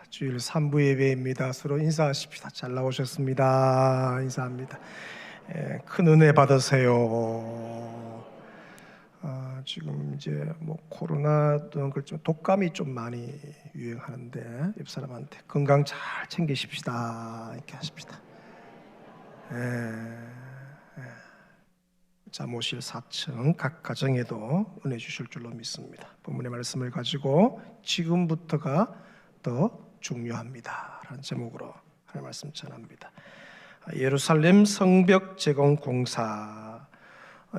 주일 3부 예배입니다. 서로 인사하십시다. 잘 나오셨습니다. 인사합니다. 큰 은혜 받으세요. 지금 이제 코로나 등 그렇지만 독감이 좀 많이 유행하는데 옆 사람한테 건강 잘 챙기십시다 이렇게 하십시다. 잠오실 4층 각 가정에도 은혜 주실 줄로 믿습니다. 본문의 말씀을 가지고 지금부터가 더 중요합니다 라는 제목으로 하나님 말씀 전합니다. 예루살렘 성벽 제공 공사.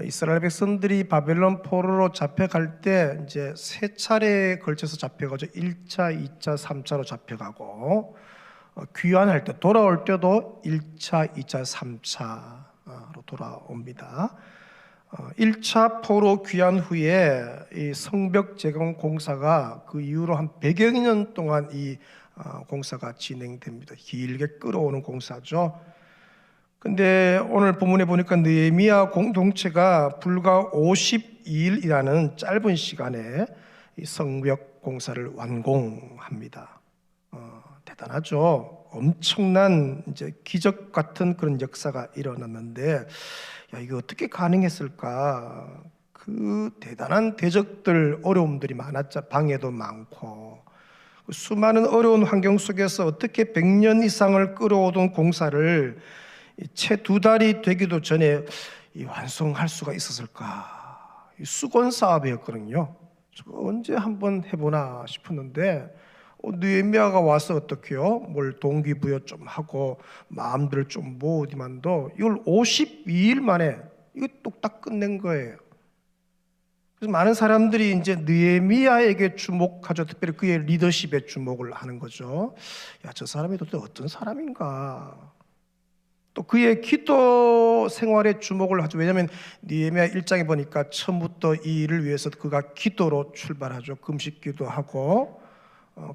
이스라엘 백성들이 바벨론 포로로 잡혀갈 때 이제 세 차례에 걸쳐서 잡혀가지고 1차, 2차, 3차로 잡혀가고 귀환할 때 돌아올 때도 1차, 2차, 3차로 돌아옵니다. 1차 포로 귀환 후에 이 성벽 재건 공사가 그 이후로 한 100여 년 동안 이 공사가 진행됩니다. 길게 끌어오는 공사죠. 근데 오늘 본문에 보니까 느헤미야 공동체가 불과 52일이라는 짧은 시간에 이 성벽 공사를 완공합니다. 대단하죠. 엄청난 이제 기적 같은 그런 역사가 일어났는데, 이거 어떻게 가능했을까? 그 대단한 대적들, 어려움들이 많았죠. 방해도 많고 수많은 어려운 환경 속에서 어떻게 100년 이상을 끌어오던 공사를 채 2달이 되기도 전에 완성할 수가 있었을까? 수건 사업이었거든요. 언제 한번 해보나 싶었는데 느헤미야가 와서 어떻게요? 뭘 동기부여 좀 하고 마음들을 좀 모으지만도 이걸 52일 만에 이거 뚝딱 끝낸 거예요. 그래서 많은 사람들이 이제 느헤미야에게 주목하죠. 특별히 그의 리더십에 주목을 하는 거죠. 저 사람이 도대체 어떤 사람인가? 또 그의 기도 생활에 주목을 하죠. 왜냐하면 느헤미야 1장에 보니까 처음부터 이 일을 위해서 그가 기도로 출발하죠. 금식 기도하고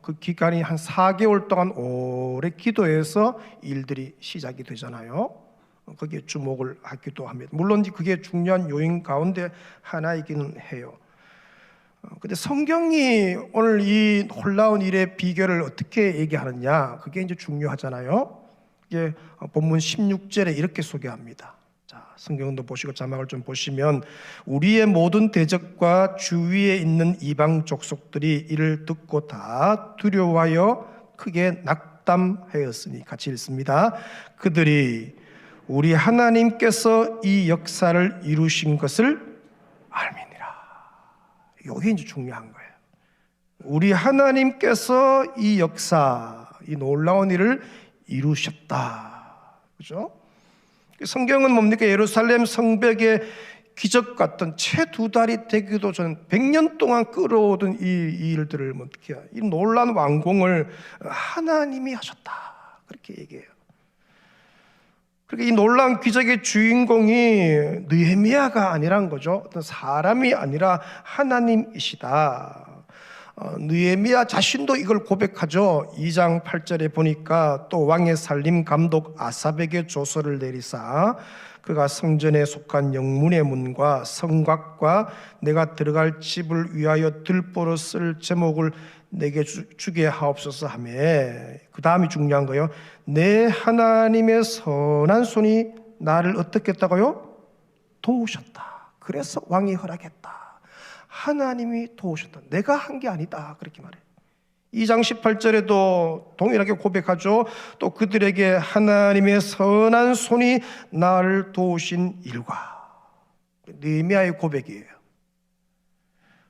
그 기간이 한 4개월 동안 오래 기도해서 일들이 시작이 되잖아요. 거기에 주목을 하기도 합니다. 물론 그게 중요한 요인 가운데 하나이기는 해요. 근데 성경이 오늘 이 놀라운 일의 비결을 어떻게 얘기하느냐, 그게 이제 중요하잖아요. 이게 본문 16절에 이렇게 소개합니다. 자, 성경도 보시고 자막을 좀 보시면, 우리의 모든 대적과 주위에 있는 이방 족속들이 이를 듣고 다 두려워하여 크게 낙담하였으니, 같이 읽습니다. 그들이 우리 하나님께서 이 역사를 이루신 것을 알미니라. 이게 이제 중요한 거예요. 우리 하나님께서 이 역사, 이 놀라운 일을 이루셨다. 그죠? 성경은 뭡니까? 예루살렘 성벽의 기적 같던 채 2달이 되기도 전 100년 동안 끌어오던 이 일들을 어떻게 이 놀라운 완공을 하나님이 하셨다. 그렇게 얘기해요. 그러니까 이 놀라운 기적의 주인공이 느헤미야가 아니란 거죠. 어떤 사람이 아니라 하나님이시다. 느헤미야 자신도 이걸 고백하죠. 2장 8절에 보니까 또 왕의 살림 감독 아삽에게 조서를 내리사 그가 성전에 속한 영문의 문과 성곽과 내가 들어갈 집을 위하여 들보로 쓸 제목을 내게 주게 하옵소서 하며, 그 다음이 중요한 거예요. 내 하나님의 선한 손이 나를 어떻게 했다고요? 도우셨다. 그래서 왕이 허락했다. 하나님이 도우셨다. 내가 한 게 아니다. 그렇게 말해요. 2장 18절에도 동일하게 고백하죠. 또 그들에게 하나님의 선한 손이 나를 도우신 일과. 느헤미야의 고백이에요.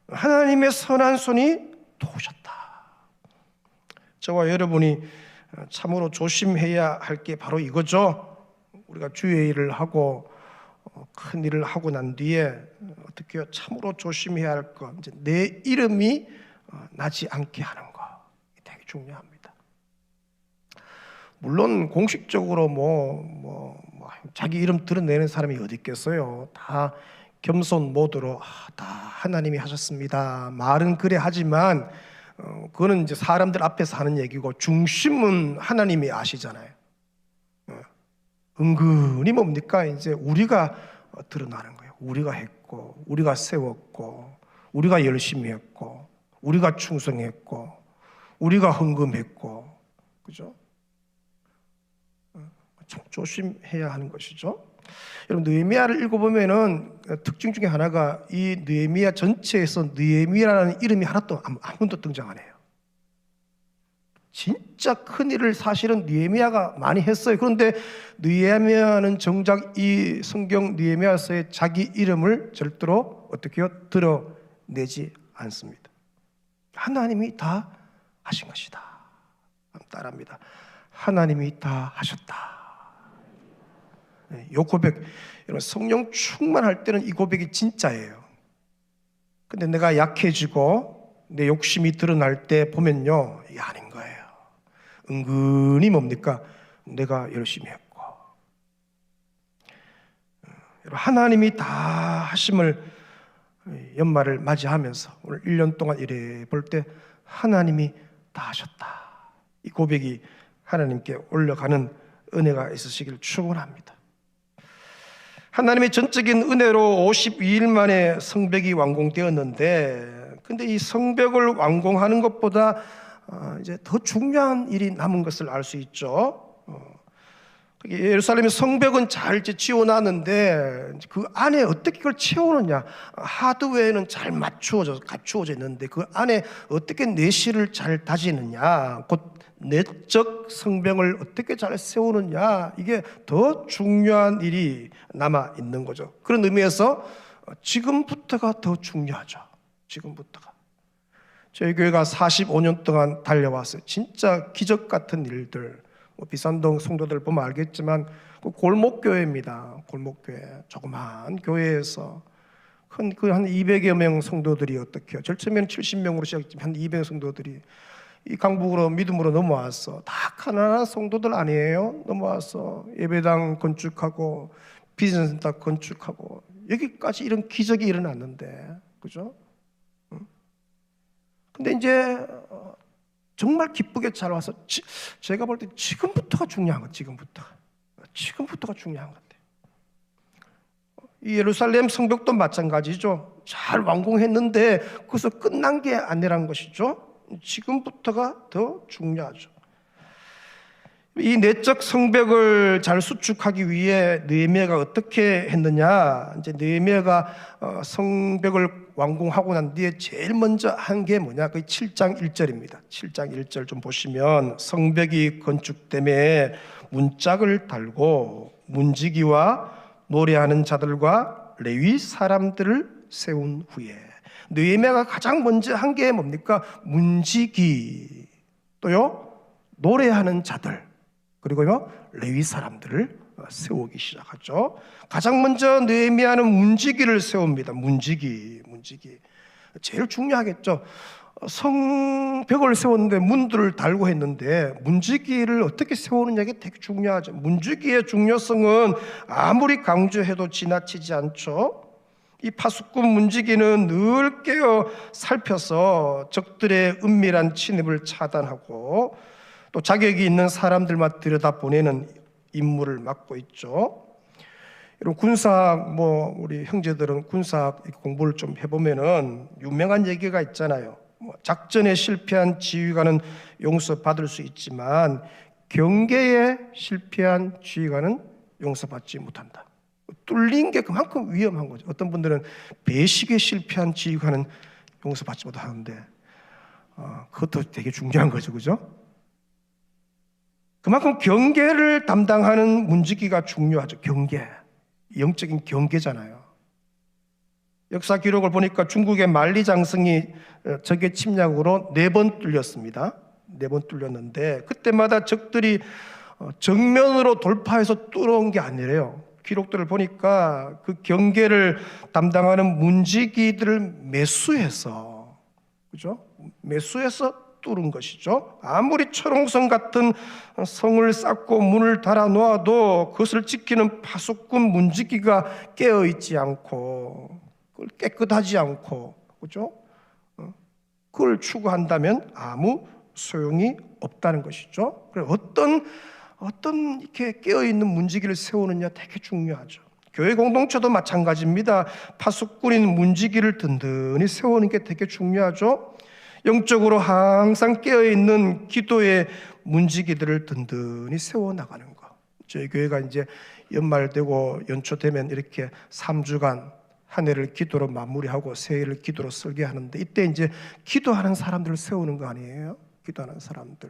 하나님의 선한 손이 도우셨다. 저와 여러분이 참으로 조심해야 할 게 바로 이거죠. 우리가 주의 일을 하고 큰 일을 하고 난 뒤에 어떻게 참으로 조심해야 할 것, 이제 내 이름이 나지 않게 하는 거, 되게 중요합니다. 물론 공식적으로 자기 이름 드러내는 사람이 어디 있겠어요. 다 겸손 모드로 다 하나님이 하셨습니다. 말은 그래 하지만 그거는 이제 사람들 앞에서 하는 얘기고 중심은 하나님이 아시잖아요. 은근히 뭡니까? 이제 우리가 드러나는 거예요. 우리가 했고, 우리가 세웠고, 우리가 열심히 했고, 우리가 충성했고, 우리가 헌금했고, 그죠? 참 조심해야 하는 것이죠. 여러분, 느헤미야를 읽어보면은 특징 중에 하나가 이 느헤미야 전체에서 느헤미야라는 이름이 하나도 한 번도 등장 안 해요. 진짜 큰 일을 사실은 느헤미야가 많이 했어요. 그런데 느헤미야는 정작 이 성경 느헤미야서에 자기 이름을 절대로 어떻게 드러내지 않습니다. 하나님이 다 하신 것이다. 따라합니다. 하나님이 다 하셨다. 이 고백, 여러분, 성령 충만할 때는 이 고백이 진짜예요. 근데 내가 약해지고 내 욕심이 드러날 때 보면요, 이게 아닌 거예요. 은근히 뭡니까? 내가 열심히 했고. 하나님이 다 하심을 연말을 맞이하면서 오늘 1년 동안 이래 볼 때 하나님이 다 하셨다. 이 고백이 하나님께 올려가는 은혜가 있으시길 축원합니다. 하나님의 전적인 은혜로 52일 만에 성벽이 완공되었는데, 근데 이 성벽을 완공하는 것보다 이제 더 중요한 일이 남은 것을 알 수 있죠. 예루살렘의 성벽은 잘 지어놨는데 그 안에 어떻게 그걸 채우느냐, 하드웨어는 잘 갖추어져 있는데 그 안에 어떻게 내실을 잘 다지느냐, 곧 내적 성벽을 어떻게 잘 세우느냐, 이게 더 중요한 일이 남아 있는 거죠. 그런 의미에서 지금부터가 더 중요하죠. 지금부터가. 저희 교회가 45년 동안 달려왔어요. 진짜 기적 같은 일들. 비산동 성도들 보면 알겠지만 골목교회입니다. 골목교회, 조그마한 교회에서 한 200여 명 성도들이 어떻게 해요? 제일 처음에는 70명으로 시작했지만 한 200명 성도들이 이 강북으로 믿음으로 넘어왔어. 다 가난한 성도들 아니에요? 넘어와서 예배당 건축하고 비즈니스센터 건축하고 여기까지 이런 기적이 일어났는데, 그죠? 근데 이제 정말 기쁘게 잘 와서 제가 볼 때 지금부터가 중요한 것, 지금부터가 중요한 것 같아요. 이 예루살렘 성벽도 마찬가지죠. 잘 완공했는데 그것은 끝난 게 아니란 것이죠. 지금부터가 더 중요하죠. 이 내적 성벽을 잘 수축하기 위해 느헤미야가 어떻게 했느냐? 이제 느헤미야가 성벽을 완공하고 난 뒤에 제일 먼저 한 게 뭐냐? 그 7장 1절입니다. 7장 1절 좀 보시면 성벽이 건축됨에 문짝을 달고 문지기와 노래하는 자들과 레위 사람들을 세운 후에, 느헤미야가 가장 먼저 한 게 뭡니까? 문지기, 또요 노래하는 자들, 그리고요 레위 사람들을 세우기 시작하죠. 가장 먼저 느헤미야는 문지기를 세웁니다. 문지기 제일 중요하겠죠. 성벽을 세웠는데 문들을 달고 했는데 문지기를 어떻게 세우느냐가 되게 중요하죠. 문지기의 중요성은 아무리 강조해도 지나치지 않죠. 이 파수꾼 문지기는 늘 깨어 살펴서 적들의 은밀한 침입을 차단하고 또 자격이 있는 사람들만 들여다보내는 임무를 맡고 있죠. 여러분, 군사학, 우리 형제들은 군사학 공부를 좀 해보면은 유명한 얘기가 있잖아요. 작전에 실패한 지휘관은 용서받을 수 있지만 경계에 실패한 지휘관은 용서받지 못한다. 뚫린 게 그만큼 위험한 거죠. 어떤 분들은 배식에 실패한 지휘관은 용서받지 못하는데 그것도 되게 중요한 거죠, 그죠? 그만큼 경계를 담당하는 문지기가 중요하죠. 경계, 영적인 경계잖아요. 역사 기록을 보니까 중국의 만리장성이 적의 침략으로 4번 뚫렸습니다. 4번 뚫렸는데 그때마다 적들이 정면으로 돌파해서 뚫어온 게 아니래요. 기록들을 보니까 그 경계를 담당하는 문지기들을 매수해서, 그죠? 매수해서 뚫은 것이죠. 아무리 철옹성 같은 성을 쌓고 문을 달아 놓아도 그것을 지키는 파수꾼 문지기가 깨어 있지 않고 깨끗하지 않고, 그죠? 그걸 추구한다면 아무 소용이 없다는 것이죠. 그래서 어떤 이렇게 깨어 있는 문지기를 세우느냐 되게 중요하죠. 교회 공동체도 마찬가지입니다. 파수꾼인 문지기를 든든히 세우는 게 되게 중요하죠. 영적으로 항상 깨어있는 기도의 문지기들을 든든히 세워나가는 것. 저희 교회가 이제 연말되고 연초되면 이렇게 3주간 한 해를 기도로 마무리하고 새해를 기도로 설계하는데, 이때 이제 기도하는 사람들을 세우는 거 아니에요? 기도하는 사람들,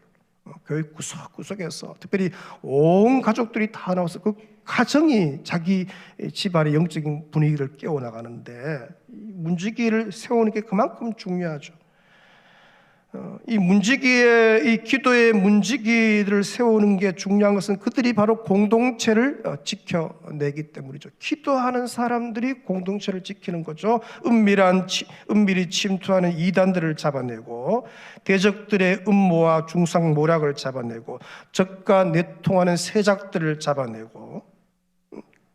교회 구석구석에서 특별히 온 가족들이 다 나와서 그 가정이 자기 집안의 영적인 분위기를 깨워나가는데, 문지기를 세우는 게 그만큼 중요하죠. 이 문지기의, 이 기도의 문지기를 세우는 게 중요한 것은 그들이 바로 공동체를 지켜내기 때문이죠. 기도하는 사람들이 공동체를 지키는 거죠. 은밀히 침투하는 이단들을 잡아내고, 대적들의 음모와 중상모략을 잡아내고, 적과 내통하는 세작들을 잡아내고,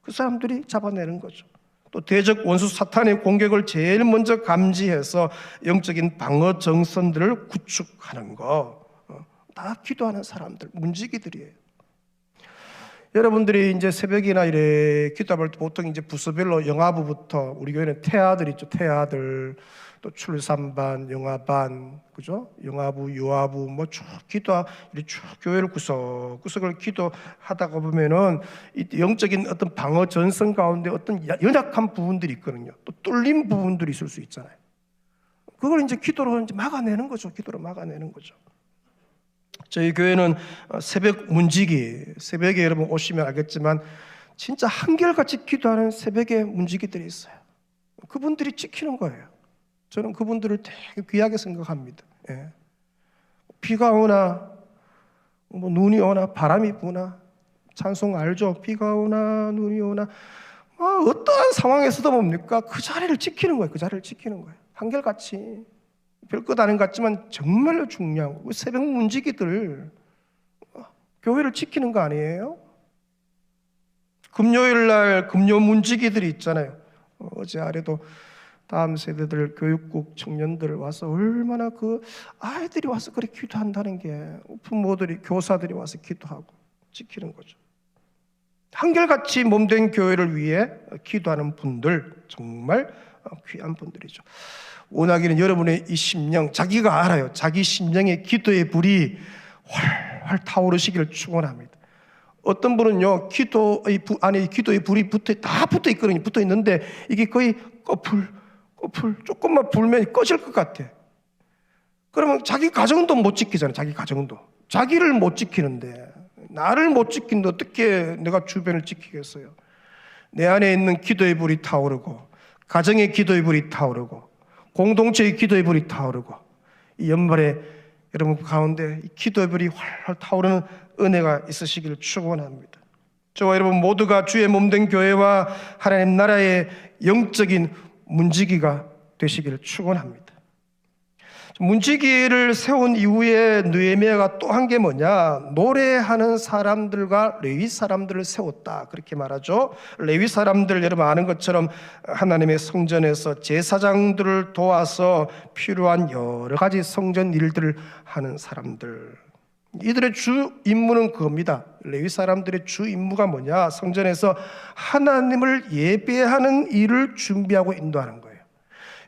그 사람들이 잡아내는 거죠. 또 대적 원수 사탄의 공격을 제일 먼저 감지해서 영적인 방어 정선들을 구축하는 거, 다 기도하는 사람들, 문지기들이에요. 여러분들이 이제 새벽이나 이래 기도할 때 보통 이제 부서별로 영화부부터, 우리 교회는 태아들 있죠. 태아들, 또 출산반, 영아반, 그죠? 영아부, 유아부, 뭐 쭉 쭉 교회를 구석구석을 기도하다가 보면은 이 영적인 어떤 방어 전선 가운데 어떤 연약한 부분들이 있거든요. 또 뚫린 부분들이 있을 수 있잖아요. 그걸 이제 기도로 이제 막아내는 거죠. 기도로 막아내는 거죠. 저희 교회는 새벽 문지기, 새벽에 여러분 오시면 알겠지만 진짜 한결같이 기도하는 새벽에 문지기들이 있어요. 그분들이 지키는 거예요. 저는 그분들을 되게 귀하게 생각합니다. 예. 비가 오나, 뭐 눈이 오나, 바람이 부나, 찬송 알죠? 비가 오나, 눈이 오나, 어떠한 상황에서도 뭡니까? 그 자리를 지키는 거예요. 그 자리를 지키는 거예요. 한결같이. 별것 아닌 것 같지만 정말로 중요한 거고, 새벽 문지기들 교회를 지키는 거 아니에요? 금요일 날 금요 문지기들이 있잖아요. 어제 아래도 다음 세대들 교육국 청년들 와서 얼마나 그 아이들이 와서 그렇게 기도한다는 게, 부모들이 교사들이 와서 기도하고 지키는 거죠. 한결같이 몸된 교회를 위해 기도하는 분들, 정말 귀한 분들이죠. 원하기는 여러분의 이 심령, 자기가 알아요. 자기 심령의 기도의 불이 활활 타오르시기를 축원합니다. 어떤 분은요, 기도의 안에 기도의 불이 다 붙어 있거든요. 붙어 있는데 이게 거의 꺼풀 조금만 불면 꺼질 것 같아. 그러면 자기 가정도 못 지키잖아요. 자기 가정도 자기를 못 지키는데, 나를 못 지키는데 어떻게 내가 주변을 지키겠어요? 내 안에 있는 기도의 불이 타오르고, 가정의 기도의 불이 타오르고, 공동체의 기도의 불이 타오르고, 이 연말에 여러분 가운데 이 기도의 불이 활활 타오르는 은혜가 있으시기를 축원합니다. 저와 여러분 모두가 주의 몸된 교회와 하나님 나라의 영적인 문지기가 되시기를 축원합니다. 문지기를 세운 이후에 느헤미야가 또 한 게 뭐냐? 노래하는 사람들과 레위 사람들을 세웠다, 그렇게 말하죠. 레위 사람들, 여러분 아는 것처럼 하나님의 성전에서 제사장들을 도와서 필요한 여러 가지 성전 일들을 하는 사람들. 이들의 주 임무는 그겁니다. 레위 사람들의 주 임무가 뭐냐? 성전에서 하나님을 예배하는 일을 준비하고 인도하는 거예요.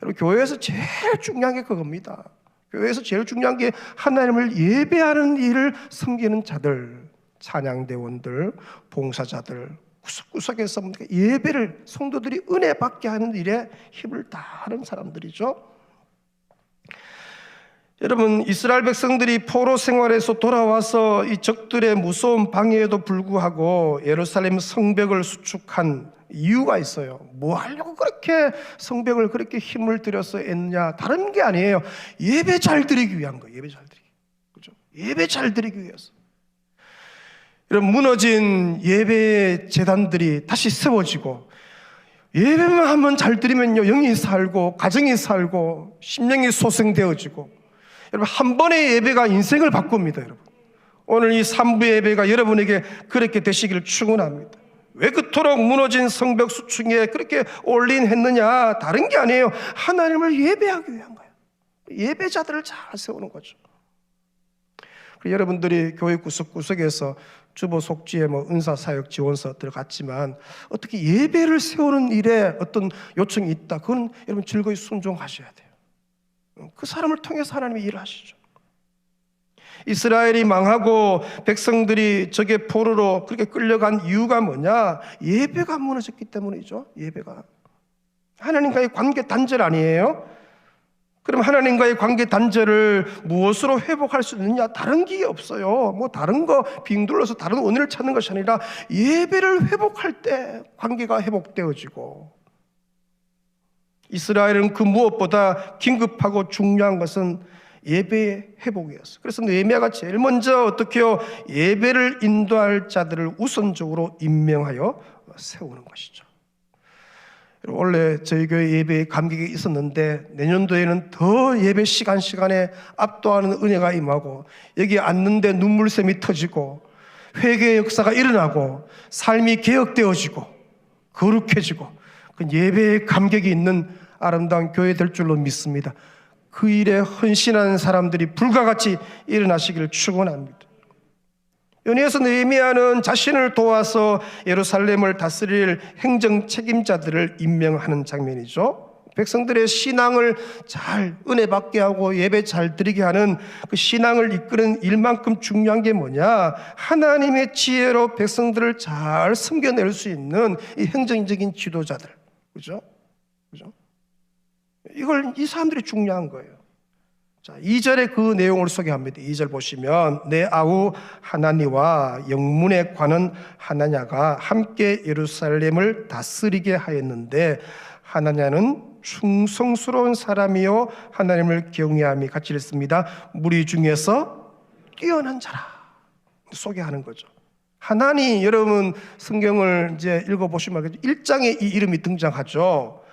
여러분, 교회에서 제일 중요한 게 그겁니다. 교회에서 제일 중요한 게 하나님을 예배하는 일을 섬기는 자들, 찬양대원들, 봉사자들, 구석구석에서 예배를, 성도들이 은혜 받게 하는 일에 힘을 다하는 사람들이죠. 여러분, 이스라엘 백성들이 포로 생활에서 돌아와서 이 적들의 무서운 방해에도 불구하고 예루살렘 성벽을 수축한 이유가 있어요. 뭐 하려고 그렇게 성벽을 그렇게 힘을 들여서 했냐? 다른 게 아니에요. 예배 잘 드리기 위한 거예요. 예배 잘 드리기. 그죠? 예배 잘 드리기 위해서. 이런 무너진 예배 재단들이 다시 세워지고, 예배만 한번 잘 드리면요, 영이 살고 가정이 살고 심령이 소생되어지고, 여러분 한 번의 예배가 인생을 바꿉니다. 여러분, 오늘 이 3부 예배가 여러분에게 그렇게 되시기를 축원합니다. 왜 그토록 무너진 성벽 수축에 그렇게 올인했느냐? 다른 게 아니에요. 하나님을 예배하기 위한 거예요. 예배자들을 잘 세우는 거죠. 여러분들이 교회 구석구석에서 주보 속지에 은사사역 지원서 들어갔지만 어떻게 예배를 세우는 일에 어떤 요청이 있다, 그건 여러분 즐거이 순종하셔야 돼요. 그 사람을 통해서 하나님이 일을 하시죠. 이스라엘이 망하고 백성들이 적의 포로로 그렇게 끌려간 이유가 뭐냐? 예배가 무너졌기 때문이죠. 예배가. 하나님과의 관계 단절 아니에요? 그럼 하나님과의 관계 단절을 무엇으로 회복할 수 있느냐? 다른 게 없어요. 뭐 다른 거 빙둘러서 다른 원인을 찾는 것이 아니라 예배를 회복할 때 관계가 회복되어지고, 이스라엘은 그 무엇보다 긴급하고 중요한 것은 예배의 회복이었어요. 그래서 느헤미야가 제일 먼저 어떻게요? 예배를 인도할 자들을 우선적으로 임명하여 세우는 것이죠. 원래 저희 교회 예배에 감격이 있었는데 내년도에는 더 예배 시간에 압도하는 은혜가 임하고, 여기 앉는데 눈물샘이 터지고 회개의 역사가 일어나고 삶이 개혁되어지고 거룩해지고, 그 예배의 감격이 있는 아름다운 교회 될 줄로 믿습니다. 그 일에 헌신하는 사람들이 불과같이 일어나시기를 축원합니다. 여기에서 느헤미야는 자신을 도와서 예루살렘을 다스릴 행정 책임자들을 임명하는 장면이죠. 백성들의 신앙을 잘 은혜받게 하고 예배 잘 드리게 하는 그 신앙을 이끄는 일만큼 중요한 게 뭐냐? 하나님의 지혜로 백성들을 잘 섬겨낼 수 있는 이 행정적인 지도자들, 그죠? 이 사람들이 중요한 거예요. 자, 2절에 그 내용을 소개합니다. 2절 보시면, 내 아우 하나니와 영문에 관한 하나냐가 함께 예루살렘을 다스리게 하였는데, 하나냐는 충성스러운 사람이요 하나님을 경외함이 같이 읽습니다. 무리 중에서 뛰어난 자라 소개하는 거죠. 하나니, 여러분 성경을 이제 읽어보시면 1장에 이 이름이 등장하죠.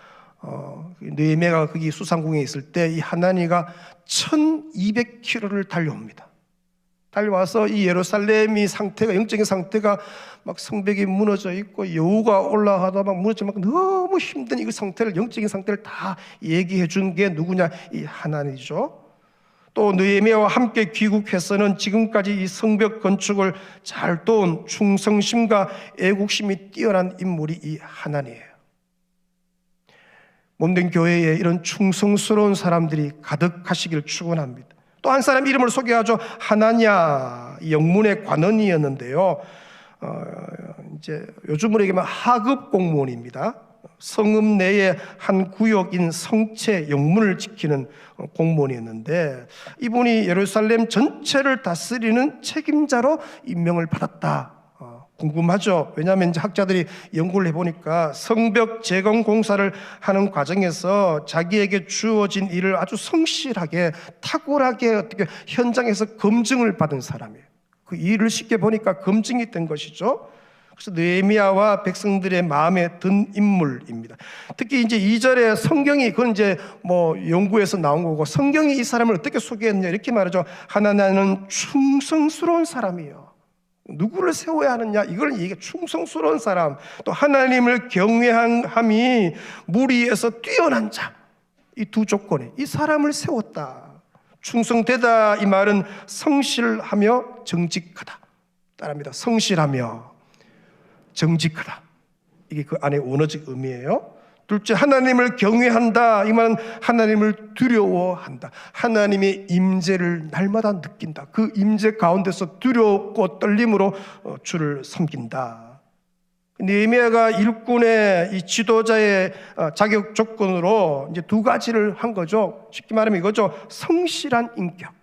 느헤미야가 거기 수상궁에 있을 때 이 하나니가 1200km를 달려옵니다. 달려와서 이 예루살렘이 상태가, 영적인 상태가 막 성벽이 무너져 있고 여우가 올라가다 막 무너져 막 너무 힘든 이 상태를, 영적인 상태를 다 얘기해 준 게 누구냐? 이 하나니죠. 또 느헤미야와 함께 귀국해서는 지금까지 이 성벽 건축을 잘 도운 충성심과 애국심이 뛰어난 인물이 이 하나니예요. 몸된 교회에 이런 충성스러운 사람들이 가득하시길 축원합니다. 또 한 사람 이름을 소개하죠. 하나냐, 영문의 관원이었는데요. 이제 요즘으로 얘기하면 하급 공무원입니다. 성읍 내의 한 구역인 성체 영문을 지키는 공무원이었는데, 이분이 예루살렘 전체를 다스리는 책임자로 임명을 받았다. 궁금하죠? 왜냐하면 이제 학자들이 연구를 해보니까 성벽 재건 공사를 하는 과정에서 자기에게 주어진 일을 아주 성실하게, 탁월하게 어떻게 현장에서 검증을 받은 사람이에요. 그 일을 쉽게 보니까 검증이 된 것이죠. 그래서 느헤미야와 백성들의 마음에 든 인물입니다. 특히 이제 2절에 성경이, 그건 이제 뭐 연구에서 나온 거고, 성경이 이 사람을 어떻게 소개했냐 이렇게 말하죠. 하나냐는 충성스러운 사람이에요. 누구를 세워야 하느냐? 이걸 이게 충성스러운 사람, 또 하나님을 경외함이 무리에서 뛰어난 자, 이 두 조건에 이 사람을 세웠다. 충성되다 이 말은 성실하며 정직하다 따라합니다. 성실하며 정직하다, 이게 그 안에 원어적 의미예요. 둘째, 하나님을 경외한다 이 말은 하나님을 두려워한다. 하나님의 임재를 날마다 느낀다. 그 임재 가운데서 두렵고 떨림으로 주를 섬긴다. 느헤미야가 일꾼의 이 지도자의 자격 조건으로 이제 두 가지를 한 거죠. 쉽게 말하면 이거죠. 성실한 인격,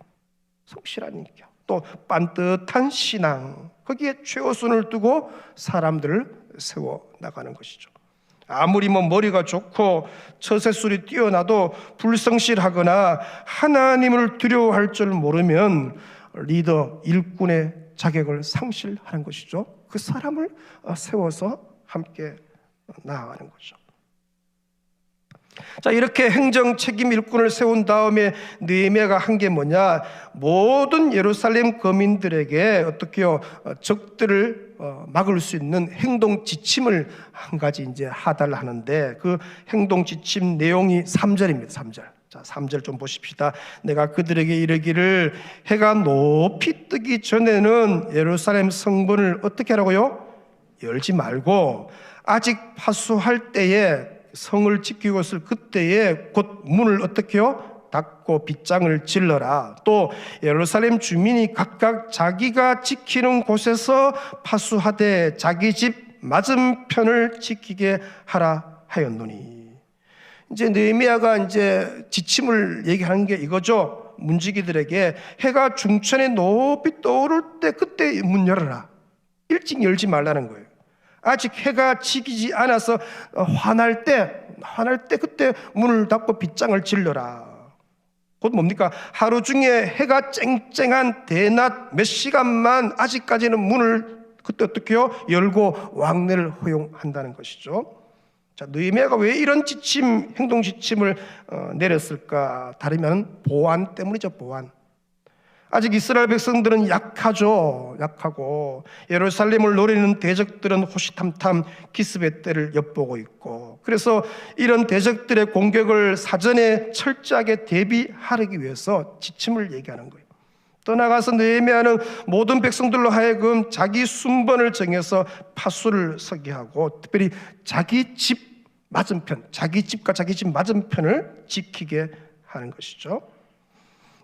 또 반듯한 신앙, 거기에 최우선을 두고 사람들을 세워 나가는 것이죠. 아무리 뭐 머리가 좋고 처세술이 뛰어나도 불성실하거나 하나님을 두려워할 줄 모르면 리더, 일꾼의 자격을 상실하는 것이죠. 그 사람을 세워서 함께 나아가는 거죠. 자, 이렇게 행정 책임 일꾼을 세운 다음에 느헤미야가 한 게 뭐냐? 모든 예루살렘 거민들에게 어떻게요? 적들을 막을 수 있는 행동 지침을 한 가지 이제 하달을 하는데, 그 행동 지침 내용이 3절입니다. 3절. 자, 3절 좀 보십시다. 내가 그들에게 이르기를 해가 높이 뜨기 전에는 예루살렘 성문을 어떻게 하라고요? 열지 말고 아직 파수할 때에 성을 지키고 있을 그때에 곧 문을 어떻게 해요? 닫고 빗장을 질러라. 또 예루살렘 주민이 각각 자기가 지키는 곳에서 파수하되 자기 집 맞은편을 지키게 하라 하였노니. 이제 느헤미야가 이제 지침을 얘기하는 게 이거죠. 문지기들에게 해가 중천에 높이 떠오를 때 그때 문 열어라. 일찍 열지 말라는 거예요. 아직 해가 지기 않아서 화날 때 그때 문을 닫고 빗장을 질러라. 곧 뭡니까? 하루 중에 해가 쨍쨍한 대낮 몇 시간만 아직까지는 문을 그때 어떻게 해요? 열고 왕래를 허용한다는 것이죠. 자, 느헤미야가 왜 이런 행동 지침을 내렸을까? 다르면 보안 때문이죠. 보안. 아직 이스라엘 백성들은 약하고 예루살렘을 노리는 대적들은 호시탐탐 기스벳 때를 엿보고 있고, 그래서 이런 대적들의 공격을 사전에 철저하게 대비하기 위해서 지침을 얘기하는 거예요. 떠나가서 느헤미야는 모든 백성들로 하여금 자기 순번을 정해서 파수를 서게 하고, 특별히 자기 집 맞은편, 자기 집과 자기 집 맞은편을 지키게 하는 것이죠.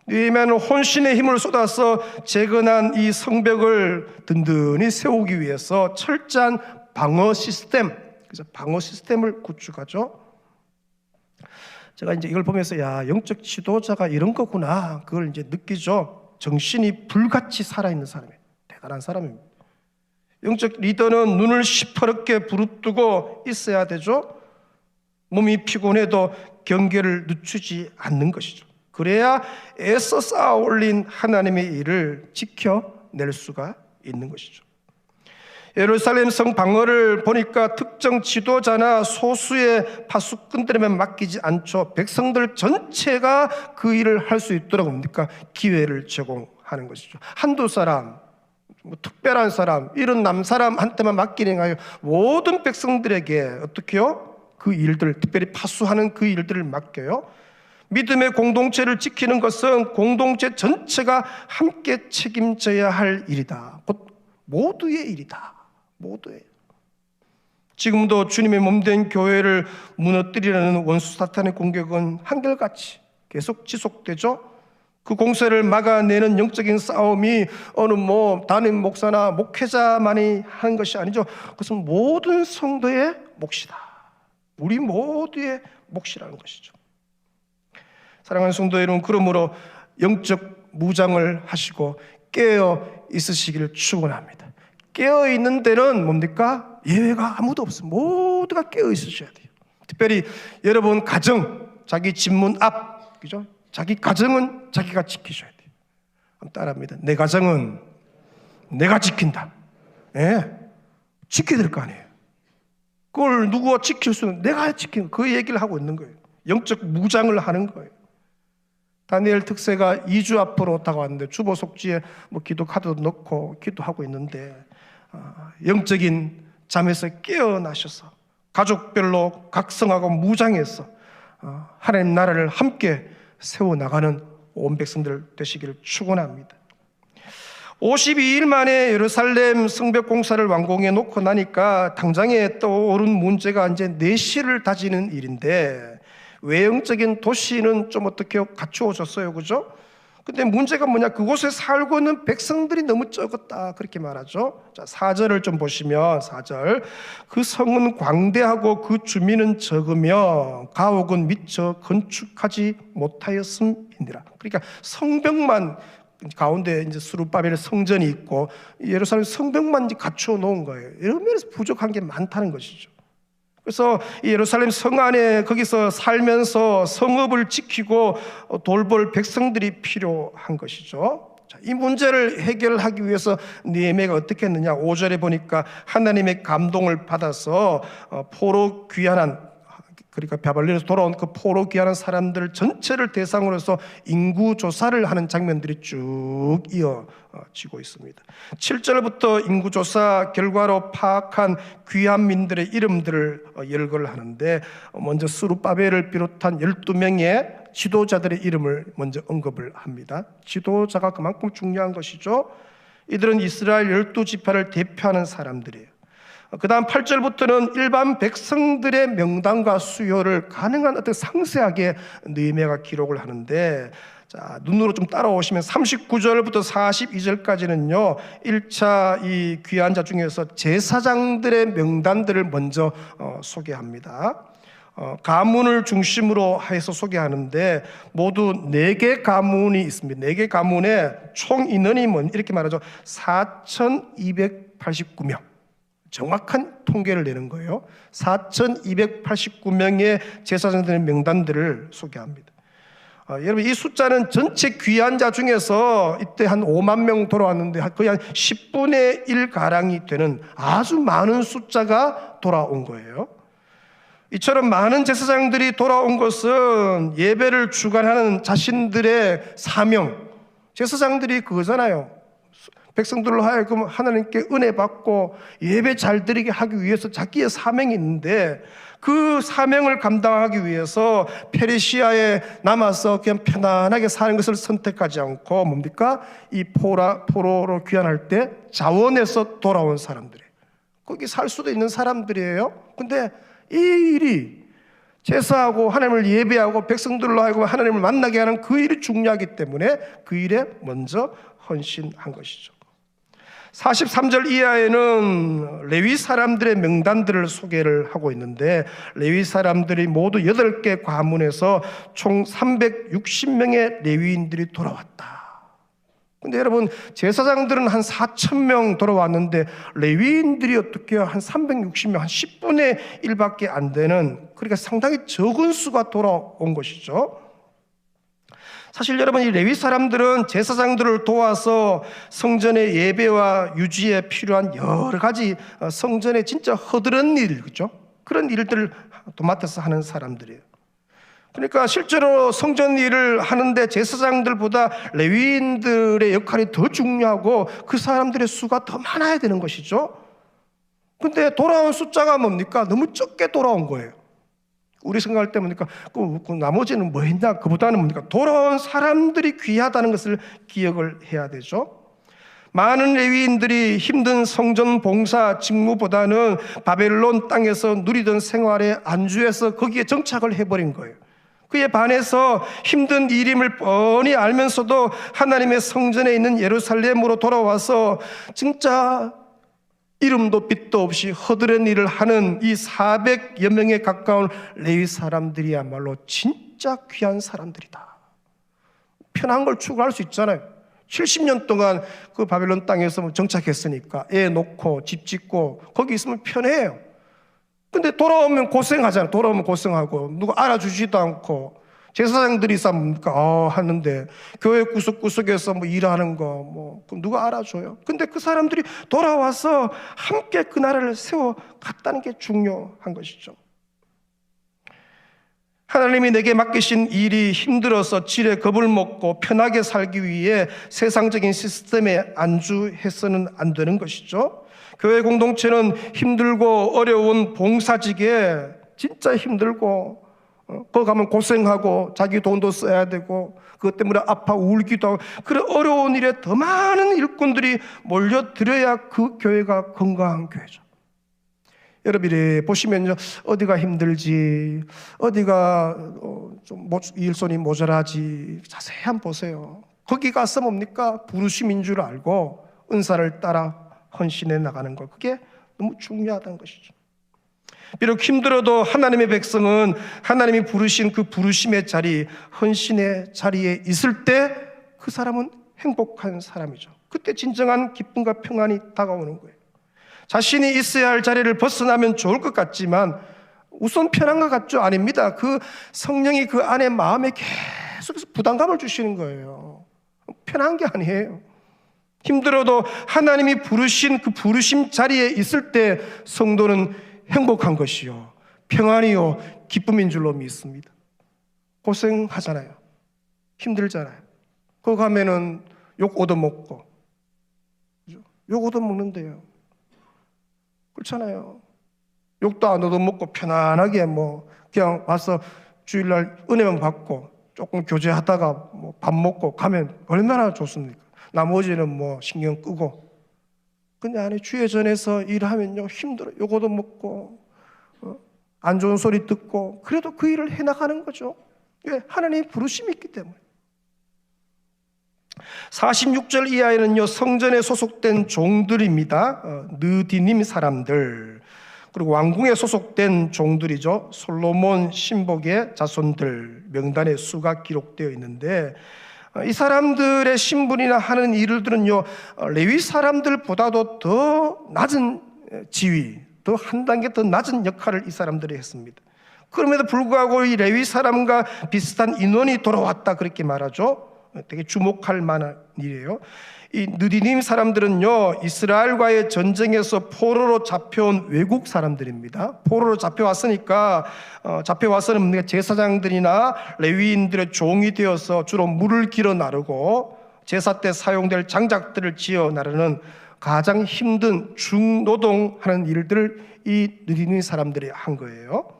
느헤미야는 혼신의 힘을 쏟아서 재건한 이 성벽을 든든히 세우기 위해서 철저한 방어 시스템, 그래서 방어 시스템을 구축하죠. 제가 이제 이걸 보면서 영적 지도자가 이런 거구나, 그걸 이제 느끼죠. 정신이 불같이 살아있는 사람이에요. 대단한 사람입니다. 영적 리더는 눈을 시퍼렇게 부릅뜨고 있어야 되죠. 몸이 피곤해도 경계를 늦추지 않는 것이죠. 그래야 애써 쌓아 올린 하나님의 일을 지켜낼 수가 있는 것이죠. 예루살렘 성 방어를 보니까 특정 지도자나 소수의 파수꾼들에만 맡기지 않죠. 백성들 전체가 그 일을 할 수 있도록 뭡니까? 기회를 제공하는 것이죠. 한두 사람, 특별한 사람, 이런 남사람한테만 맡기는 게 아니라 모든 백성들에게 어떻게 해요? 그 일들, 특별히 파수하는 그 일들을 맡겨요. 믿음의 공동체를 지키는 것은 공동체 전체가 함께 책임져야 할 일이다. 곧 모두의 일이다. 모두의. 지금도 주님의 몸된 교회를 무너뜨리려는 원수 사탄의 공격은 한결같이 계속 지속되죠. 그 공세를 막아내는 영적인 싸움이 어느 담임 목사나 목회자만이 하는 것이 아니죠. 그것은 모든 성도의 몫이다. 우리 모두의 몫이라는 것이죠. 사랑하는 성도 여러분, 그러므로 영적 무장을 하시고 깨어 있으시기를 축원합니다. 깨어 있는 데는 뭡니까? 예외가 아무도 없습니다. 모두가 깨어 있으셔야 돼요. 특별히 여러분 가정, 자기 집 문 앞, 그죠? 자기 가정은 자기가 지키셔야 돼요. 한번 따라합니다. 내 가정은 내가 지킨다. 지켜야 될 거 아니에요. 그걸 누구가 지킬 수는 내가 지키는, 그 얘기를 하고 있는 거예요. 영적 무장을 하는 거예요. 다니엘 특세가 2주 앞으로 다가왔는데 주보 속지에 기도 카드도 넣고 기도하고 있는데 영적인 잠에서 깨어나셔서 가족별로 각성하고 무장해서 하나님 나라를 함께 세워나가는 온 백성들 되시기를 축원합니다. 52일 만에 예루살렘 성벽 공사를 완공해 놓고 나니까 당장에 떠오른 문제가 이제 내실을 다지는 일인데, 외형적인 도시는 좀 어떻게 갖추어졌어요, 그죠? 근데 문제가 뭐냐? 그곳에 살고 있는 백성들이 너무 적었다, 그렇게 말하죠. 자, 4절을 좀 보시면, 4절, 그 성은 광대하고 그 주민은 적으며 가옥은 미처 건축하지 못하였음이니라. 그러니까 성벽만 가운데 이제 스룹바벨 성전이 있고 예루살렘 성벽만 이제 갖추어 놓은 거예요. 이런 면에서 부족한 게 많다는 것이죠. 그래서 이 예루살렘 성 안에 거기서 살면서 성읍을 지키고 돌볼 백성들이 필요한 것이죠. 자, 이 문제를 해결하기 위해서 느헤미야가 어떻게 했느냐? 5절에 보니까 하나님의 감동을 받아서 포로 귀환한, 그러니까 바벨론에서 돌아온 그 포로 귀환한 사람들 전체를 대상으로 해서 인구 조사를 하는 장면들이 쭉 이어지고 있습니다. 7절부터 인구 조사 결과로 파악한 귀환민들의 이름들을 열거를 하는데, 먼저 스룹바벨을 비롯한 12명의 지도자들의 이름을 먼저 언급을 합니다. 지도자가 그만큼 중요한 것이죠. 이들은 이스라엘 12지파를 대표하는 사람들이에요. 그 다음 8절부터는 일반 백성들의 명단과 수요를 가능한 어떤 상세하게 느헤미야가 기록을 하는데, 자, 눈으로 좀 따라오시면 39절부터 42절까지는요 1차 이 귀환자 중에서 제사장들의 명단들을 먼저 소개합니다. 가문을 중심으로 해서 소개하는데 모두 4개 가문이 있습니다. 4개 가문에 총 인원이 이렇게 말하죠. 4,289명. 정확한 통계를 내는 거예요. 4,289명의 제사장들의 명단들을 소개합니다. 여러분, 이 숫자는 전체 귀환자 중에서 이때 한 5만 명 돌아왔는데 거의 한 10분의 1 가량이 되는 아주 많은 숫자가 돌아온 거예요. 이처럼 많은 제사장들이 돌아온 것은 예배를 주관하는 자신들의 사명, 제사장들이 그거잖아요. 백성들로 하여금 하나님께 은혜 받고 예배 잘 드리게 하기 위해서 자기의 사명이 있는데, 그 사명을 감당하기 위해서 페르시아에 남아서 그냥 편안하게 사는 것을 선택하지 않고 뭡니까? 이 포로로 귀환할 때 자원해서 돌아온 사람들이에요. 거기 살 수도 있는 사람들이에요. 근데 이 일이 제사하고 하나님을 예배하고 백성들로 하여금 하나님을 만나게 하는 그 일이 중요하기 때문에 그 일에 먼저 헌신한 것이죠. 43절 이하에는 레위 사람들의 명단들을 소개를 하고 있는데, 레위 사람들이 모두 8개 가문에서 총 360명의 레위인들이 돌아왔다. 근데 여러분, 제사장들은 한 4,000명 돌아왔는데 레위인들이 어떻게 한 360명, 한 10분의 1밖에 안 되는, 그러니까 상당히 적은 수가 돌아온 것이죠. 사실 여러분, 이 레위 사람들은 제사장들을 도와서 성전의 예배와 유지에 필요한 여러 가지 성전에 진짜 허드렛 일, 그렇죠? 그런 일들을 도맡아서 하는 사람들이에요. 그러니까 실제로 성전 일을 하는데 제사장들보다 레위인들의 역할이 더 중요하고 그 사람들의 수가 더 많아야 되는 것이죠. 근데 돌아온 숫자가 뭡니까? 너무 적게 돌아온 거예요. 우리 생각할 때 뭡니까? 그 나머지는 뭐 했냐? 그보다는 뭡니까? 돌아온 사람들이 귀하다는 것을 기억을 해야 되죠. 많은 레위인들이 힘든 성전 봉사 직무보다는 바벨론 땅에서 누리던 생활에 안주해서 거기에 정착을 해버린 거예요. 그에 반해서 힘든 일임을 뻔히 알면서도 하나님의 성전에 있는 예루살렘으로 돌아와서 진짜 이름도 빛도 없이 허드렛 일을 하는 이 400여 명에 가까운 레위 사람들이야말로 진짜 귀한 사람들이다. 편한 걸 추구할 수 있잖아요. 70년 동안 그 바벨론 땅에서 정착했으니까 애 놓고 집 짓고 거기 있으면 편해요. 근데 돌아오면 고생하잖아요. 돌아오면 고생하고 누가 알아주지도 않고, 제사장들이 뭡니까? 하는데 교회 구석구석에서 뭐 일하는 거 그럼 누가 알아줘요? 근데 그 사람들이 돌아와서 함께 그 나라를 세워 갔다는 게 중요한 것이죠. 하나님이 내게 맡기신 일이 힘들어서 질에 겁을 먹고 편하게 살기 위해 세상적인 시스템에 안주해서는 안 되는 것이죠. 교회 공동체는 힘들고 어려운 봉사직에 진짜 힘들고 거기 가면 고생하고 자기 돈도 써야 되고 그것 때문에 아파 울기도 하고, 그런 어려운 일에 더 많은 일꾼들이 몰려들어야 그 교회가 건강한 교회죠. 여러분이 보시면요, 어디가 힘들지, 어디가 좀 일손이 모자라지 자세히 한번 보세요. 거기 가서 뭡니까? 부르심인 줄 알고 은사를 따라 헌신해 나가는 것, 그게 너무 중요하다는 것이죠. 비록 힘들어도 하나님의 백성은 하나님이 부르신 그 부르심의 자리, 헌신의 자리에 있을 때 그 사람은 행복한 사람이죠. 그때 진정한 기쁨과 평안이 다가오는 거예요. 자신이 있어야 할 자리를 벗어나면 좋을 것 같지만 우선 편한 것 같죠? 아닙니다. 그 성령이 그 안에 마음에 계속해서 부담감을 주시는 거예요. 편한 게 아니에요. 힘들어도 하나님이 부르신 그 부르심 자리에 있을 때 성도는 행복한 것이요, 평안이요, 기쁨인 줄로 믿습니다. 고생하잖아요. 힘들잖아요. 거기 가면은 욕 얻어먹고, 욕 얻어먹는데요. 그렇잖아요. 욕도 안 얻어먹고 편안하게 그냥 와서 주일날 은혜만 받고 조금 교제하다가 밥 먹고 가면 얼마나 좋습니까? 나머지는 신경 끄고. 근데 아니 주의 전에서 일하면요 힘들어. 요거도 먹고 안 좋은 소리 듣고 그래도 그 일을 해나가는 거죠. 왜? 하나님의 부르심이 있기 때문에. 46절 이하에는요 성전에 소속된 종들입니다. 느디님 사람들, 그리고 왕궁에 소속된 종들이죠. 솔로몬 신복의 자손들 명단의 수가 기록되어 있는데, 이 사람들의 신분이나 하는 일들은요 레위 사람들보다도 더 낮은 지위, 또 한 단계 더 낮은 역할을 이 사람들이 했습니다. 그럼에도 불구하고 이 레위 사람과 비슷한 인원이 돌아왔다 그렇게 말하죠. 되게 주목할 만한 일이에요. 이 느디님 사람들은요 이스라엘과의 전쟁에서 포로로 잡혀온 외국 사람들입니다. 포로로 잡혀왔으니까 잡혀와서는 제사장들이나 레위인들의 종이 되어서 주로 물을 길어 나르고 제사 때 사용될 장작들을 지어 나르는 가장 힘든 중노동하는 일들을 이 느디님 사람들이 한 거예요.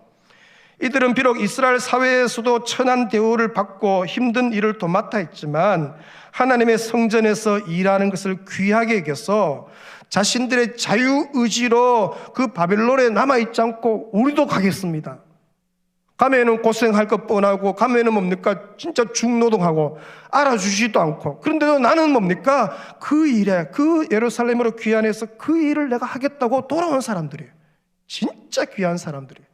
이들은 비록 이스라엘 사회에서도 천한 대우를 받고 힘든 일을 도맡아 했지만 하나님의 성전에서 일하는 것을 귀하게 여겨서 자신들의 자유의지로 그 바벨론에 남아있지 않고 우리도 가겠습니다. 가면은 고생할 것 뻔하고 가면은 뭡니까? 진짜 중노동하고 알아주지도 않고, 그런데도 나는 뭡니까? 그 일에, 그 예루살렘으로 귀환해서 그 일을 내가 하겠다고 돌아온 사람들이에요. 진짜 귀한 사람들이에요.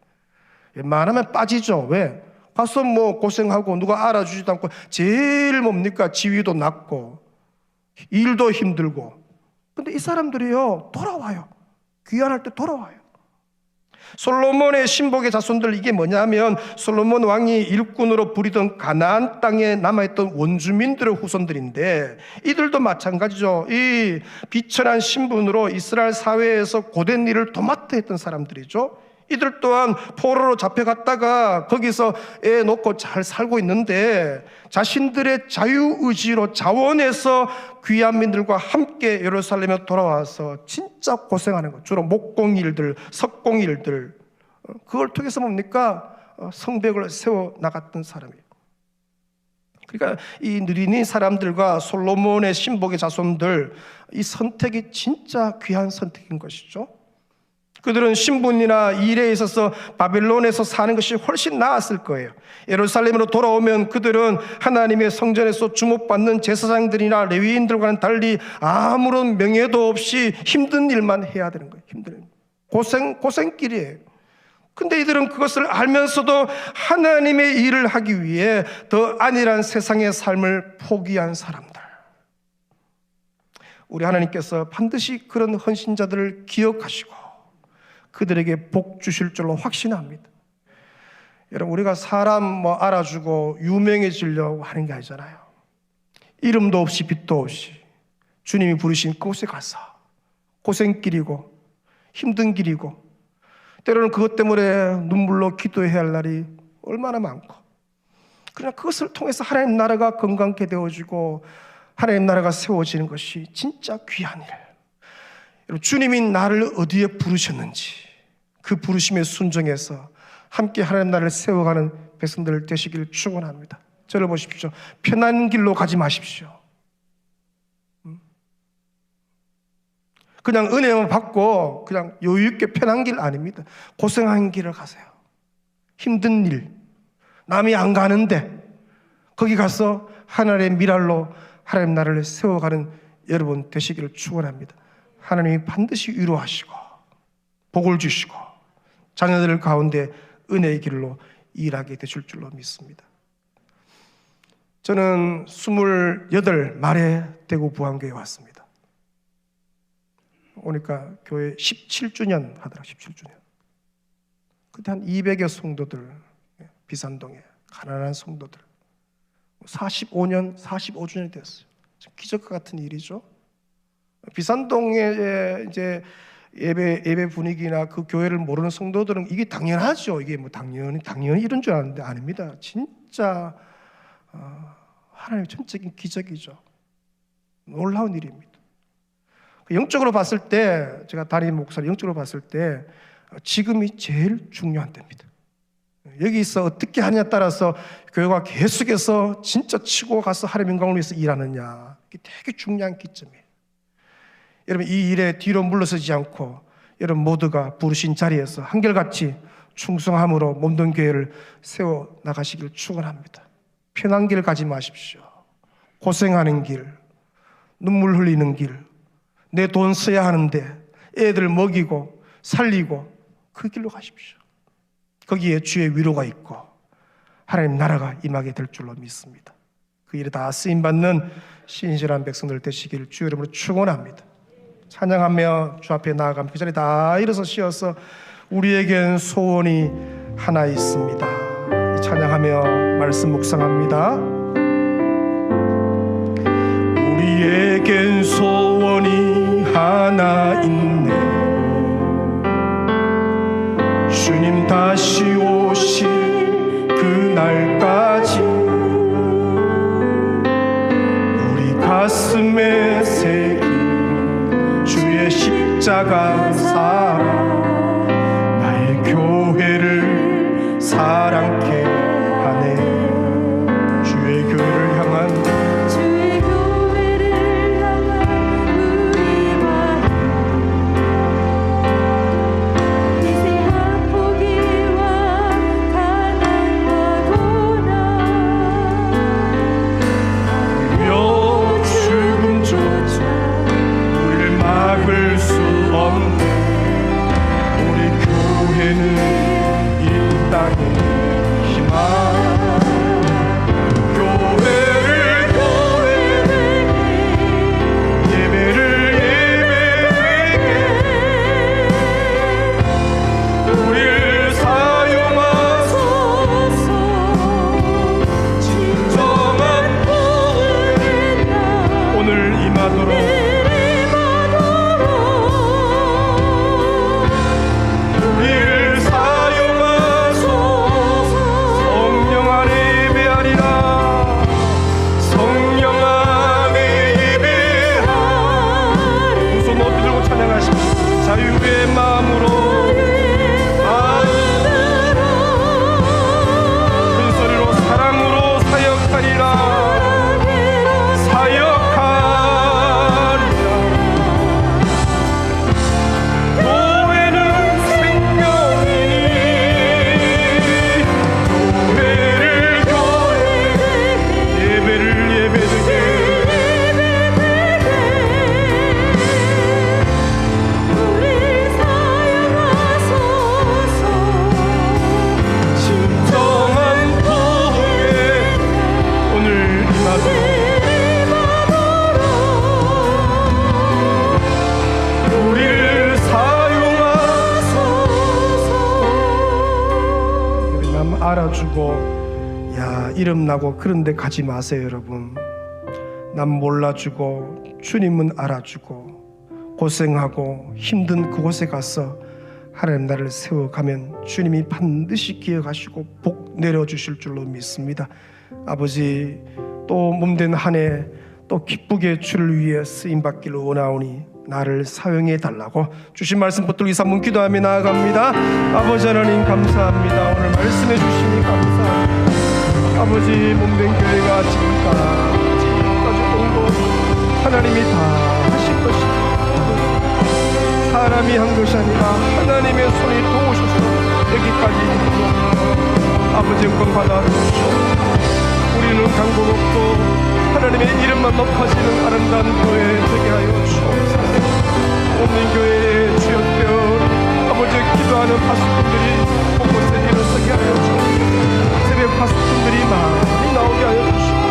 웬만하면 빠지죠. 왜? 가서 뭐 고생하고 누가 알아주지도 않고 제일 뭡니까? 지위도 낮고 일도 힘들고. 근데 이 사람들이요 돌아와요. 귀환할 때 돌아와요. 솔로몬의 신복의 자손들, 이게 뭐냐면 솔로몬 왕이 일꾼으로 부리던 가나안 땅에 남아있던 원주민들의 후손들인데, 이들도 마찬가지죠. 이 비천한 신분으로 이스라엘 사회에서 고된 일을 도맡아 했던 사람들이죠. 이들 또한 포로로 잡혀갔다가 거기서 애 놓고 잘 살고 있는데 자신들의 자유의지로 자원해서 귀한 민들과 함께 예루살렘에 돌아와서 진짜 고생하는 것, 주로 목공일들, 석공일들, 그걸 통해서 뭡니까? 성벽을 세워나갔던 사람이에요. 그러니까 이 느리니 사람들과 솔로몬의 신복의 자손들, 이 선택이 진짜 귀한 선택인 것이죠. 그들은 신분이나 일에 있어서 바벨론에서 사는 것이 훨씬 나았을 거예요. 예루살렘으로 돌아오면 그들은 하나님의 성전에서 주목받는 제사장들이나 레위인들과는 달리 아무런 명예도 없이 힘든 일만 해야 되는 거예요. 힘든 일. 고생길이에요. 근데 이들은 그것을 알면서도 하나님의 일을 하기 위해 더 안일한 세상의 삶을 포기한 사람들. 우리 하나님께서 반드시 그런 헌신자들을 기억하시고 그들에게 복 주실 줄로 확신합니다. 여러분, 우리가 사람 알아주고 유명해지려고 하는 게 아니잖아요. 이름도 없이 빛도 없이 주님이 부르신 그곳에 가서 고생길이고 힘든 길이고 때로는 그것 때문에 눈물로 기도해야 할 날이 얼마나 많고, 그러나 그것을 통해서 하나님 나라가 건강케 되어지고 하나님 나라가 세워지는 것이 진짜 귀한 일. 여러분, 주님이 나를 어디에 부르셨는지 그 부르심에 순종해서 함께 하나님 나라를 세워가는 백성들 되시기를 축원합니다. 저를 보십시오. 편한 길로 가지 마십시오. 그냥 은혜만 받고 그냥 여유 있게 편한 길 아닙니다. 고생한 길을 가세요. 힘든 일, 남이 안 가는데 거기 가서 하나님의 미랄로 하나님 나라를 세워가는 여러분 되시기를 축원합니다. 하나님이 반드시 위로하시고 복을 주시고 자녀들 가운데 은혜의 길로 일하게 되실 줄로 믿습니다. 저는 28 말에 대구 부안교회에 왔습니다. 오니까 교회 17주년 하더라. 17주년. 그때 한 200여 성도들, 비산동에 가난한 성도들 45년, 45주년이 됐어요. 기적과 같은 일이죠. 비산동의 이제 예배 분위기나 그 교회를 모르는 성도들은 이게 당연하죠. 이게 뭐 당연히 이런 줄 아는데 아닙니다. 진짜 하나님의 전적인 기적이죠. 놀라운 일입니다. 영적으로 봤을 때, 제가 담임 목사를 영적으로 봤을 때 지금이 제일 중요한 때입니다. 여기서 어떻게 하냐에 따라서 교회가 계속해서 진짜 치고 가서 하나님 영광을 위해서 일하느냐, 이게 되게 중요한 기점이에요. 여러분 이 일에 뒤로 물러서지 않고 여러분 모두가 부르신 자리에서 한결같이 충성함으로 몸된 교회를 세워 나가시길 축원합니다. 편한 길 가지 마십시오. 고생하는 길, 눈물 흘리는 길, 내 돈 써야 하는데 애들 먹이고 살리고 그 길로 가십시오. 거기에 주의 위로가 있고 하나님 나라가 임하게 될 줄로 믿습니다. 그 일에 다 쓰임받는 신실한 백성들 되시길 주 이름으로 축원합니다. 찬양하며 주 앞에 나아가며 그 자리에 다 일어서 쉬어서 우리에겐 소원이 하나 있습니다. 찬양하며 말씀 묵상합니다. 우리에겐 소원이 하나 있네. 주님 다시 오실 그날까지 우리 가슴에 새긴 주의 십자가 사랑 나의 교회를 사랑케 하네. 주의 교회를 향한 우리 마음 미세한 포기와 가난과 고난 며 죽음조차 우리를 막을 수 없네. 우리 교회는 이 땅의 희망. 알아주고 야 이름 나고 그런 데 가지 마세요. 여러분 남 몰라주고 주님은 알아주고 고생하고 힘든 그곳에 가서 하나님 나라를 세워가면 주님이 반드시 기억하시고 복 내려주실 줄로 믿습니다. 아버지 또 몸된 한 해 또 기쁘게 주를 위해 쓰임받기를 원하오니 나를 사용해 달라고 주신 말씀 붙들고 2-3분 기도하며 나아갑니다. 아버지 하나님 감사합니다. 오늘 말씀해 주시니 감사합니다. 아버지 몸된 교회가 지금까지 온 것 하나님이 다 하신 것입니다. 사람이 한 것이 아니라 하나님의 손이 도우셔서 여기까지 이르렀습니다. 아버지 영광 받아 주시옵소서. 우리는 강도 높고 하나님의 이름만 높아지는 아름다운 교회 되게 하여 주옵소서. 없는 교회에 주였되어 아버지 기도하는 파수꾼들이 곳곳에 일어서게 하여 주옵소서. 새벽 파수꾼들이 많이 나오게 하여 주시고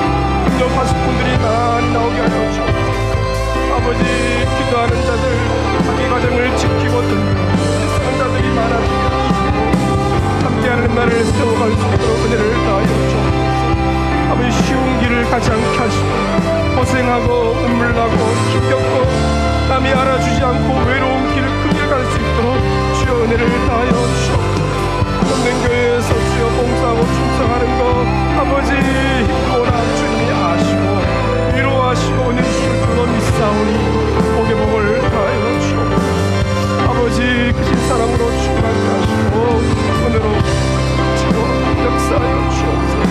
금요 파수꾼들이 많이 나오게 하여 주옵소서. 아버지 기도하는 자들 자기 가정을 지키고 있는 자들이 많아지게 하시고 함께하는 날을 세워갈 수 있도록 은혜를 다하여 주옵소서. 아버지 쉬운 길을 가지 않게 하시고 고생하고 눈물 나고 힘겹고 남이 알아주지 않고 외로운 길을 그 길 갈 수 있도록 주여 은혜를 다하여 주옵소서. 없는 교회에서 주여 봉사하고 충성하는 것 아버지 힘도나 주님이 아시고 위로하시고 은혜 주실 줄로 믿사오니 복의 복을 다하여 주옵소서. 아버지 크신 사랑으로 충만케 하시고 은혜로 치고 역사하여 주옵소서.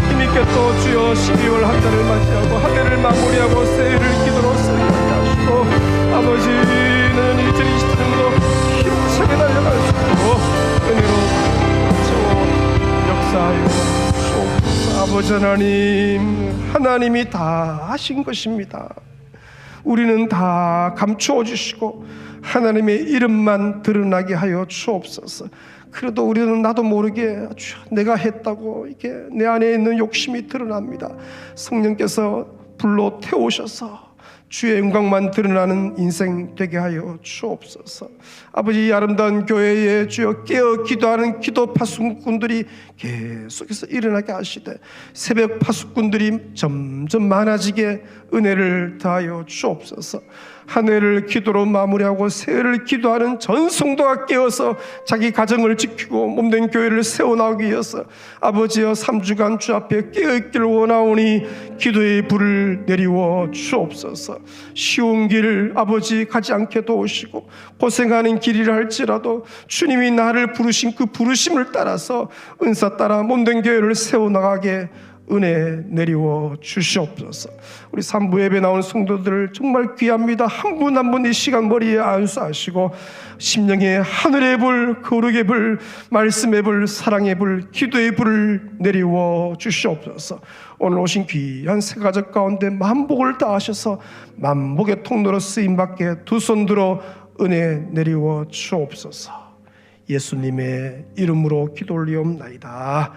힘있게 또 주여 12월 한 달을 맞이하고 한 해를 마무리하고 새해를 기도로 쓰게 하시고 아버지 아버지 하나님, 하나님이 다 하신 것입니다. 우리는 다 감추어 주시고 하나님의 이름만 드러나게 하여 주옵소서. 그래도 우리는 나도 모르게 내가 했다고 이게 내 안에 있는 욕심이 드러납니다. 성령께서 불로 태우셔서 주의 영광만 드러나는 인생 되게 하여 주옵소서. 아버지, 이 아름다운 교회에 주여 깨어 기도하는 기도 파수꾼들이 계속해서 일어나게 하시되 새벽 파수꾼들이 점점 많아지게 은혜를 더하여 주옵소서. 한 해를 기도로 마무리하고 새해를 기도하는 전 성도가 깨어서 자기 가정을 지키고 몸된 교회를 세워나가기 위해서 아버지여 3주간 주 앞에 깨어있기를 원하오니 기도의 불을 내리워 주옵소서. 쉬운 길 아버지 가지 않게 도우시고 고생하는 길이라 할지라도 주님이 나를 부르신 그 부르심을 따라서 은사 따라 몸된 교회를 세워나가게 은혜 내리워 주시옵소서. 우리 3부 예배 나온 성도들 정말 귀합니다. 한 분 한 분 이 시간 머리에 안수하시고 심령의 하늘의 불, 거룩의 불, 말씀의 불, 사랑의 불, 기도의 불을 내리워 주시옵소서. 오늘 오신 귀한 새 가족 가운데 만복을 다하셔서 만복의 통로로 쓰임받게 두 손 들어 은혜 내리워 주옵소서. 예수님의 이름으로 기도 올리옵나이다.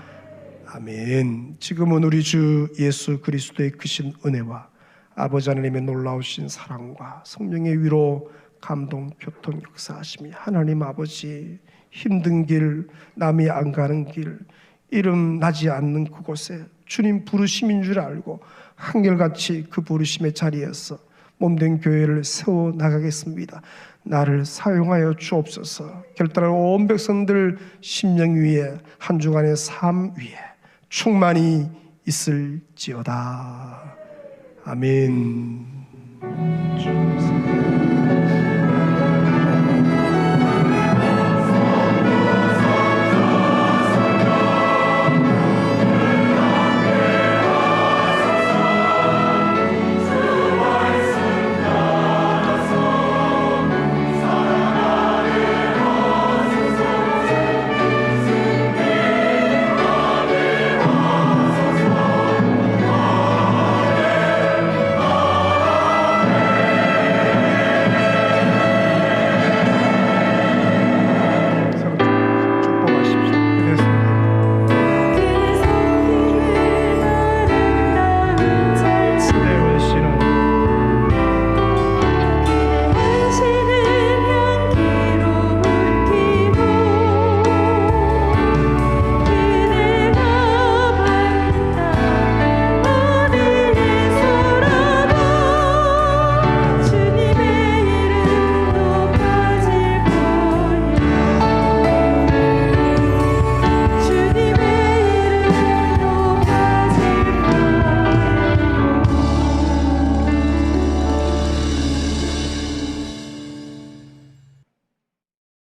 아멘. 지금은 우리 주 예수 그리스도의 크신 은혜와 아버지 하나님의 놀라우신 사랑과 성령의 위로 감동 교통 역사하심이 하나님 아버지 힘든 길, 남이 안 가는 길, 이름 나지 않는 그곳에 주님 부르심인 줄 알고 한결같이 그 부르심의 자리에서 몸된 교회를 세워 나가겠습니다. 나를 사용하여 주옵소서. 결단할 온 백성들 심령 위에 한 주간의 삶 위에 충만히 있을지어다. 아멘.